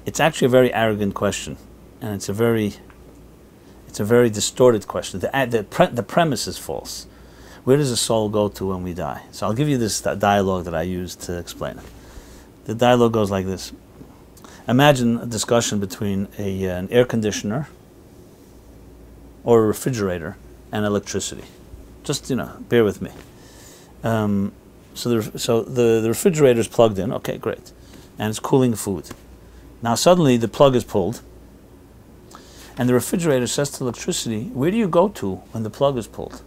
It's actually a very arrogant question, and it's a very distorted question. The premise is false. Where does the soul go to when we die? So I'll give you this dialogue that I used to explain it. The dialogue goes like this. Imagine a discussion between an air conditioner or a refrigerator and electricity. Just, bear with me. So the refrigerator is plugged in. Okay, great. And it's cooling food. Now suddenly the plug is pulled, and the refrigerator says to electricity, where do you go to when the plug is pulled?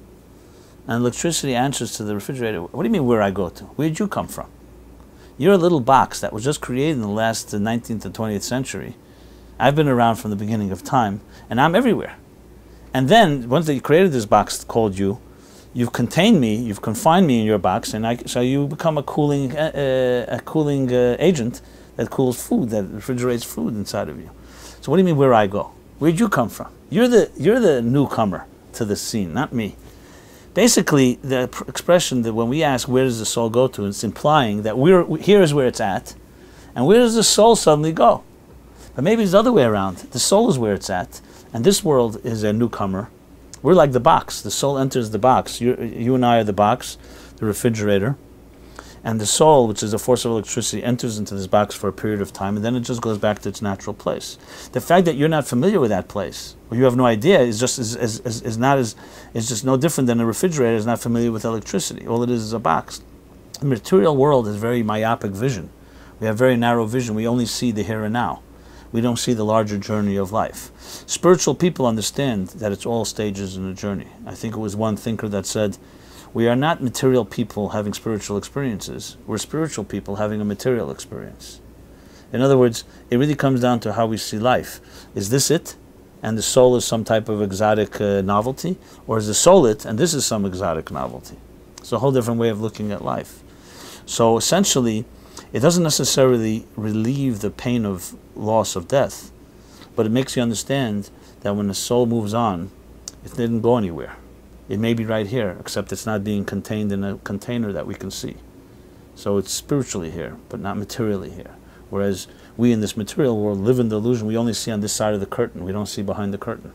And electricity answers to the refrigerator, what do you mean where I go to? Where did you come from? You're a little box that was just created in the last 19th and 20th century. I've been around from the beginning of time, and I'm everywhere. And then, once you created this box called you, you've contained me, you've confined me in your box, and so you become a cooling agent that cools food, that refrigerates food inside of you. So what do you mean where I go? Where'd you come from? You're the newcomer to the scene, not me. Basically, the expression that when we ask where does the soul go to, it's implying that here is where it's at, and where does the soul suddenly go? But maybe it's the other way around. The soul is where it's at, and this world is a newcomer. We're like the box. The soul enters the box. You and I are the box, the refrigerator, and the soul, which is a force of electricity, enters into this box for a period of time, and then it just goes back to its natural place. The fact that you're not familiar with that place, or you have no idea, is just no different than a refrigerator is not familiar with electricity. All it is a box. The material world is very myopic vision. We have very narrow vision. We only see the here and now. We don't see the larger journey of life. Spiritual people understand that it's all stages in a journey. I think it was one thinker that said, we are not material people having spiritual experiences. We're spiritual people having a material experience. In other words, it really comes down to how we see life. Is this it? And the soul is some type of exotic novelty? Or is the soul it, and this is some exotic novelty? It's a whole different way of looking at life. So essentially, it doesn't necessarily relieve the pain of loss of death, but it makes you understand that when the soul moves on, it didn't go anywhere. It may be right here, except it's not being contained in a container that we can see. So it's spiritually here, but not materially here. Whereas we in this material world live in the illusion. We only see on this side of the curtain. We don't see behind the curtain.